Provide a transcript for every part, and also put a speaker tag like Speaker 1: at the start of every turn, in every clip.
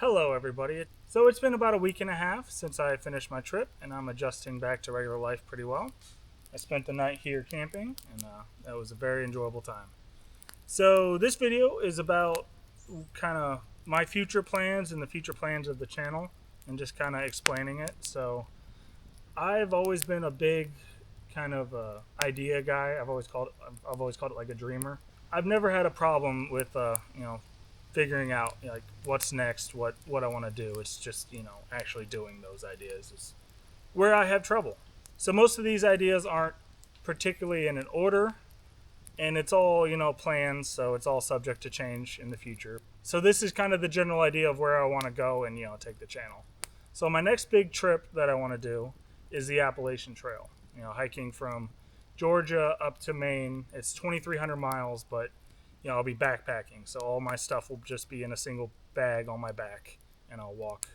Speaker 1: Hello, everybody. So it's been about a week and a half since I finished my trip, and I'm adjusting back to regular life pretty well. I spent the night here camping, and that was a very enjoyable time. So this video is about kind of my future plans and the future plans of the channel, and just kind of explaining it. So I've always been a big kind of idea guy. I've always called it like a dreamer. I've never had a problem with figuring out like what's next, what I want to do. It's just actually doing those ideas is where I have trouble. So most of these ideas aren't particularly in an order, and it's all plans, so it's all subject to change in the future. So this is kind of the general idea of where I want to go and take the channel. So my next big trip that I want to do is the Appalachian Trail. Hiking from Georgia up to Maine. It's 2,300 miles, but I'll be backpacking, so all my stuff will just be in a single bag on my back, and I'll walk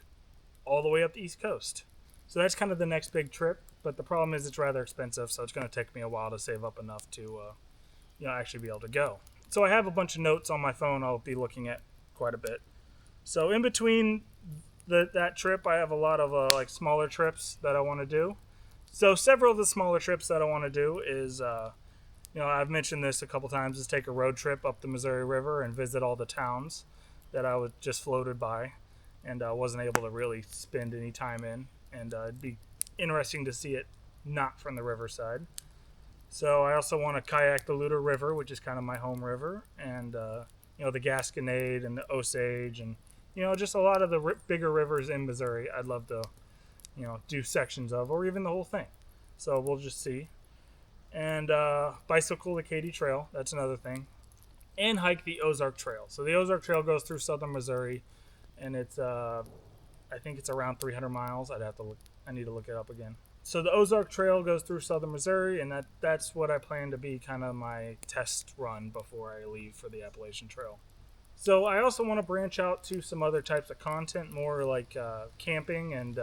Speaker 1: all the way up the East Coast. So that's kind of the next big trip, but the problem is it's rather expensive, so it's going to take me a while to save up enough to actually be able to go. So I have a bunch of notes on my phone I'll be looking at quite a bit. So in between that trip, I have a lot of like smaller trips that I want to do. So several of the smaller trips that I want to do is I've mentioned this a couple times, is take a road trip up the Missouri River and visit all the towns that I was just floated by and wasn't able to really spend any time in. And it'd be interesting to see it not from the riverside. So I also want to kayak the Luder River, which is kind of my home river, and the Gasconade and the Osage, and just a lot of the bigger rivers in Missouri. I'd love to do sections of, or even the whole thing. So we'll just see. And bicycle the Katy Trail, that's another thing, and hike the Ozark Trail. So the Ozark Trail goes through southern Missouri, and it's I think it's around 300 miles. I need to look it up again. So the Ozark Trail goes through southern Missouri, and that's what I plan to be kind of my test run before I leave for the Appalachian Trail. So I also want to branch out to some other types of content, more like camping and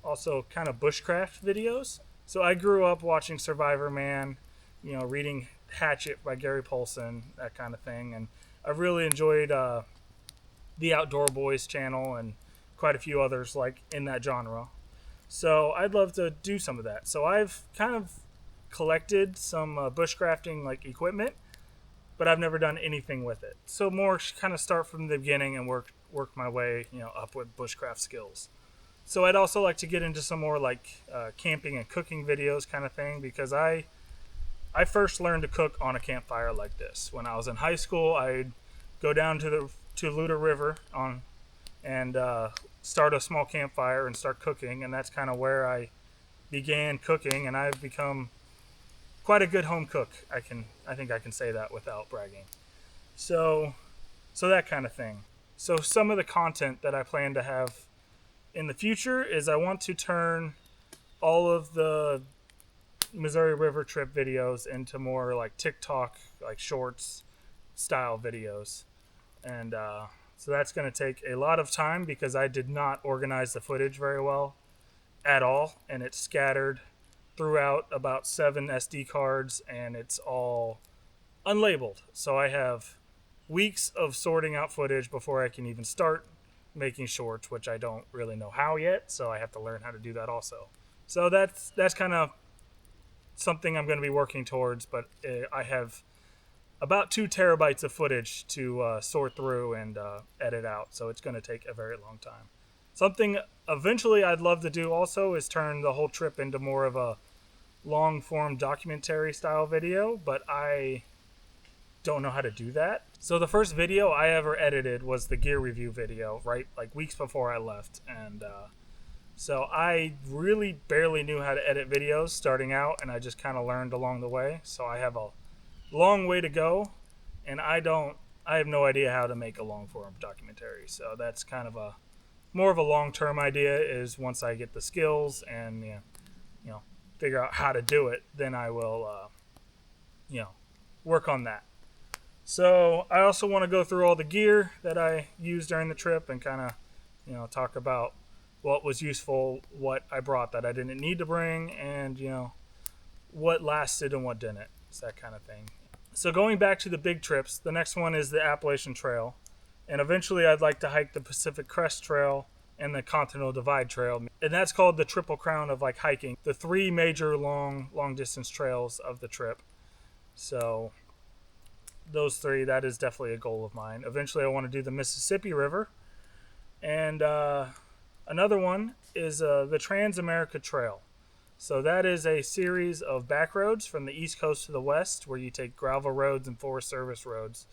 Speaker 1: also kind of bushcraft videos. So I grew up watching Survivor Man, reading Hatchet by Gary Paulson, that kind of thing, and I've really enjoyed the Outdoor Boys channel and quite a few others like in that genre. So I'd love to do some of that. So I've kind of collected some bushcrafting like equipment, but I've never done anything with it. So more kind of start from the beginning and work my way up with bushcraft skills. So I'd also like to get into some more like camping and cooking videos kind of thing, because I first learned to cook on a campfire like this. When I was in high school, I'd go down to Luder River and start a small campfire and start cooking, and that's kind of where I began cooking, and I've become quite a good home cook. I think I can say that without bragging. So that kind of thing. So some of the content that I plan to have in the future is I want to turn all of the Missouri River trip videos into more like TikTok, like shorts style videos. And so that's going to take a lot of time because I did not organize the footage very well at all. And it's scattered throughout about 7 SD cards, and it's all unlabeled. So I have weeks of sorting out footage before I can even start making shorts, which I don't really know how yet, so I have to learn how to do that also. So that's kind of something I'm going to be working towards, but I have about 2 terabytes of footage to sort through and edit out, so it's going to take a very long time. Something eventually I'd love to do also is turn the whole trip into more of a long-form documentary style video, but I don't know how to do that. So the first video I ever edited was the gear review video, right, like weeks before I left, and so I really barely knew how to edit videos starting out, and I just kind of learned along the way. So I have a long way to go, and I have no idea how to make a long form documentary. So that's kind of a more of a long-term idea, is once I get the skills and figure out how to do it, then I will work on that. So I also want to go through all the gear that I used during the trip and kind of talk about what was useful, what I brought that I didn't need to bring, and what lasted and what didn't. It's that kind of thing. So going back to the big trips, the next one is the Appalachian Trail. And eventually I'd like to hike the Pacific Crest Trail and the Continental Divide Trail. And that's called the Triple Crown of like hiking, the three major long distance trails of the trip. So those three, that is definitely a goal of mine. Eventually I want to do the Mississippi River. And another one is the Trans America Trail. So that is a series of back roads from the east coast to the west where you take gravel roads and Forest Service roads.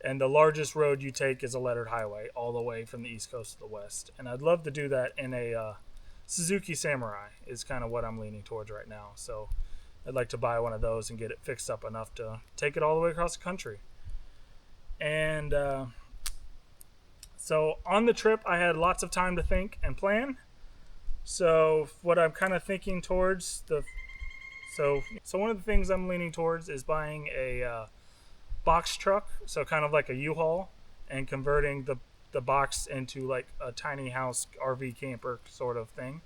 Speaker 1: And the largest road you take is a lettered highway all the way from the east coast to the west. And I'd love to do that in a Suzuki Samurai is kind of what I'm leaning towards right now. So I'd like to buy one of those and get it fixed up enough to take it all the way across the country. And so on the trip, I had lots of time to think and plan. So what I'm kind of thinking towards so one of the things I'm leaning towards is buying a box truck, so kind of like a U-Haul, and converting the box into like a tiny house RV camper sort of thing.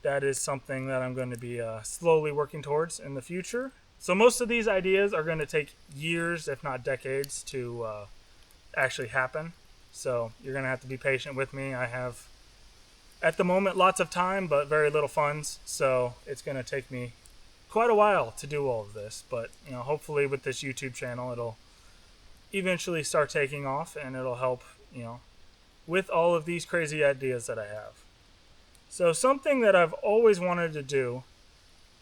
Speaker 1: That is something that I'm going to be slowly working towards in the future. So most of these ideas are going to take years, if not decades, to actually happen. So you're going to have to be patient with me. I have, at the moment, lots of time, but very little funds. So it's going to take me quite a while to do all of this. But hopefully with this YouTube channel, it'll eventually start taking off, and it'll help, with all of these crazy ideas that I have. So something that I've always wanted to do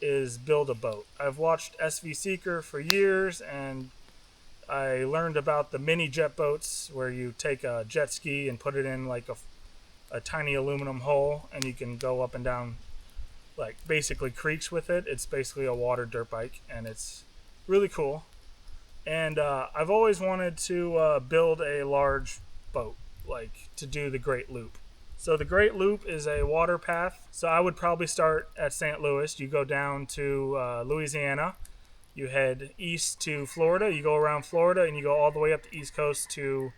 Speaker 1: is build a boat. I've watched SV Seeker for years, and I learned about the mini jet boats where you take a jet ski and put it in like a tiny aluminum hull, and you can go up and down like basically creeks with it. It's basically a water dirt bike, and it's really cool. And I've always wanted to build a large boat, like to do the Great Loop. So the Great Loop is a water path. So I would probably start at St. Louis. You go down to Louisiana. You head east to Florida. You go around Florida, and you go all the way up the East Coast to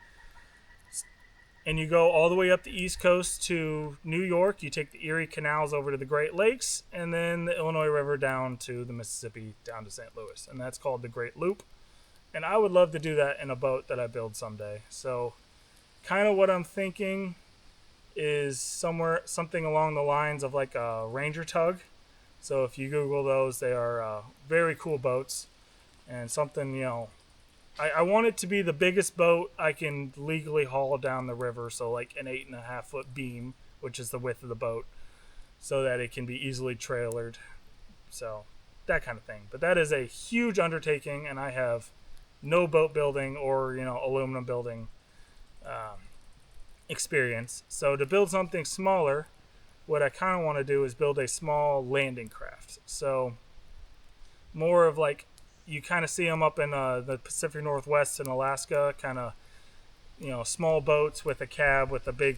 Speaker 1: New York. You take the Erie canals over to the Great Lakes, and then the Illinois River down to the Mississippi, down to St. Louis. And that's called the Great Loop. And I would love to do that in a boat that I build someday. So kind of what I'm thinking is something along the lines of like a Ranger tug. So if you Google those, they are very cool boats. And something, I want it to be the biggest boat I can legally haul down the river. So like an 8.5 foot beam, which is the width of the boat, so that it can be easily trailered. So that kind of thing. But that is a huge undertaking, and I have no boat building or aluminum building experience. So to build something smaller, what I kind of want to do is build a small landing craft. So more of like, you kind of see them up in the Pacific Northwest in Alaska, kind of small boats with a cab with a big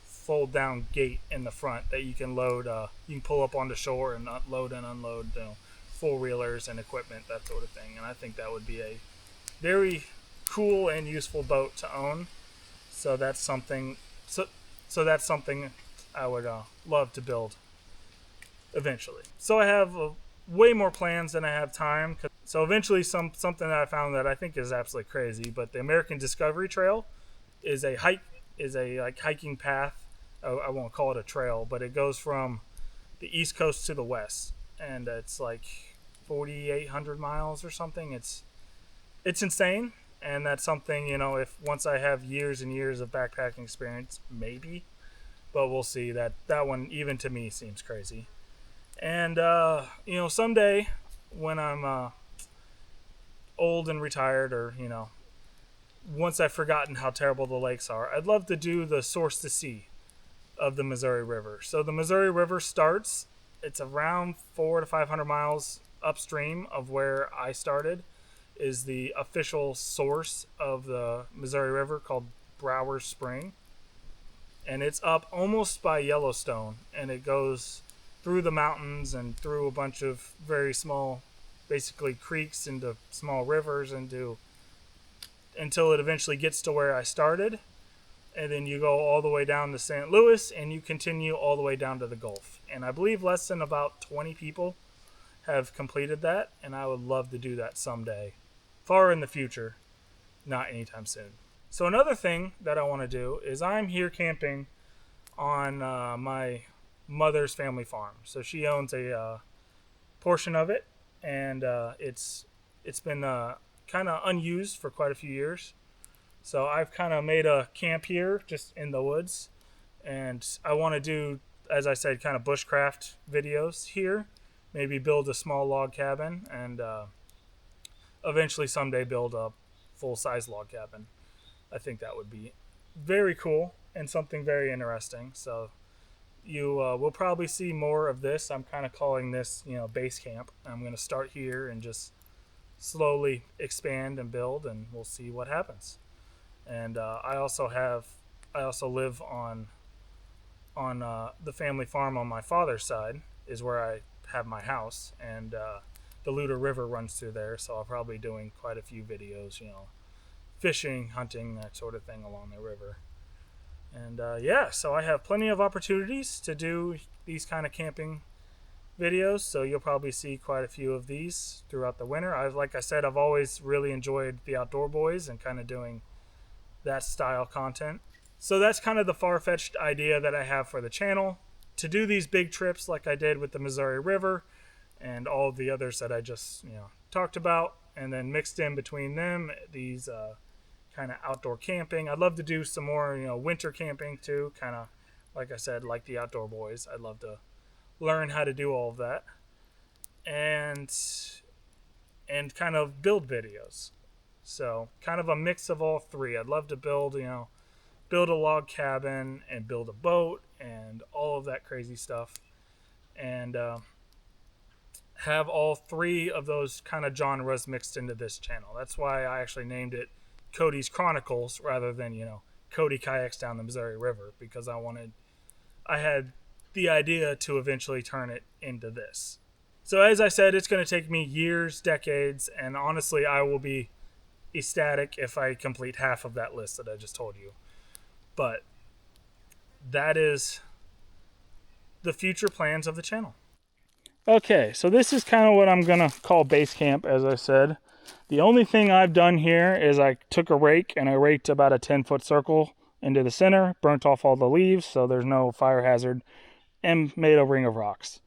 Speaker 1: fold down gate in the front that you can load. You can pull up onto shore and load and unload four wheelers and equipment, that sort of thing. And I think that would be a very cool and useful boat to own. So that's something. So that's something I would love to build eventually. So I have way more plans than I have time. So eventually, something that I found that I think is absolutely crazy. But the American Discovery Trail is a hiking path. I won't call it a trail, but it goes from the east coast to the west, and it's like 4,800 miles or something. It's insane, and that's something, if once I have years and years of backpacking experience, maybe, but we'll see. That one, even to me, seems crazy. And someday when I'm old and retired, or once I've forgotten how terrible the lakes are, I'd love to do the source to sea of the Missouri River. So the Missouri River starts, it's around 400 to 500 miles upstream of where I started, is the official source of the Missouri River, called Brower Spring. And it's up almost by Yellowstone, and it goes through the mountains and through a bunch of very small, basically creeks, into small rivers, until it eventually gets to where I started. And then you go all the way down to St. Louis, and you continue all the way down to the Gulf. And I believe less than about 20 people have completed that, and I would love to do that someday. Far in the future, not anytime soon. So another thing that I want to do is I'm here camping on my mother's family farm. So she owns a portion of it, and it's been kind of unused for quite a few years. So I've kind of made a camp here, just in the woods, and I want to do, as I said, kind of bushcraft videos here. Maybe build a small log cabin, and eventually someday build a full-size log cabin. I think that would be very cool and something very interesting. So you will probably see more of this. I'm kind of calling this, base camp. I'm going to start here and just slowly expand and build, and we'll see what happens. And I also live on the family farm on my father's side is where I have my house, and the Luda River runs through there. So I'll probably be doing quite a few videos, fishing, hunting, that sort of thing along the river. And yeah, so I have plenty of opportunities to do these kind of camping videos. So you'll probably see quite a few of these throughout the winter. Like I said, I've always really enjoyed the Outdoor Boys and kind of doing that style content. So that's kind of the far-fetched idea that I have for the channel, to do these big trips like I did with the Missouri River and all the others that I just talked about, and then mixed in between them these kind of outdoor camping. I'd love to do some more winter camping too, kind of like I said, like the Outdoor Boys. I'd love to learn how to do all of that, and kind of build videos. So kind of a mix of all three. I'd love to build build a log cabin and build a boat and all of that crazy stuff, and have all three of those kind of genres mixed into this channel. That's why I actually named it Cody's Chronicles rather than Cody Kayaks Down the Missouri River, because I had the idea to eventually turn it into this. So as I said, it's going to take me years, decades, and honestly I will be ecstatic if I complete half of that list that I just told you. But that is the future plans of the channel. Okay, so this is kind of what I'm gonna call base camp, as I said. The only thing I've done here is I took a rake and I raked about a 10-foot circle into the center, burnt off all the leaves so there's no fire hazard, and made a ring of rocks.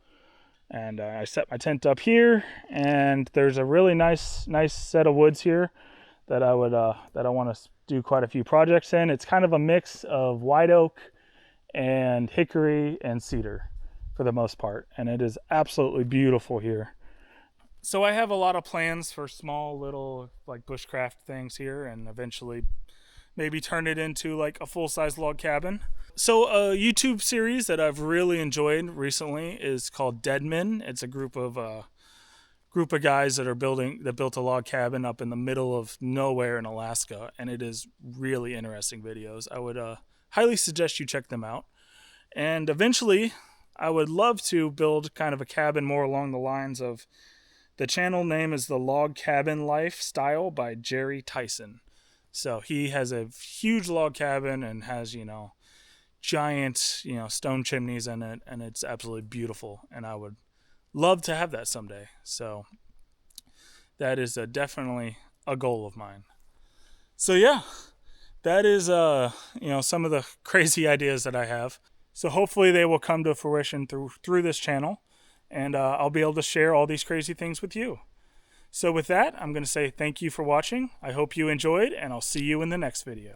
Speaker 1: And I set my tent up here, and there's a really nice set of woods here that I want to do quite a few projects in. It's kind of a mix of white oak and hickory and cedar for the most part, and it is absolutely beautiful here. So I have a lot of plans for small little like bushcraft things here, and eventually maybe turn it into like a full-size log cabin. So a YouTube series that I've really enjoyed recently is called Dead Men. It's a group of guys that built a log cabin up in the middle of nowhere in Alaska, and it is really interesting videos. I would highly suggest you check them out. And eventually I would love to build kind of a cabin more along the lines of, the channel name is The Log Cabin Lifestyle by Jerry Tyson. So he has a huge log cabin and has giant stone chimneys in it, and it's absolutely beautiful, and I would love to have that someday. So that is definitely a goal of mine. So yeah, that is some of the crazy ideas that I have. So hopefully they will come to fruition through this channel, and I'll be able to share all these crazy things with you. So with that, I'm going to say thank you for watching. I hope you enjoyed, and I'll see you in the next video.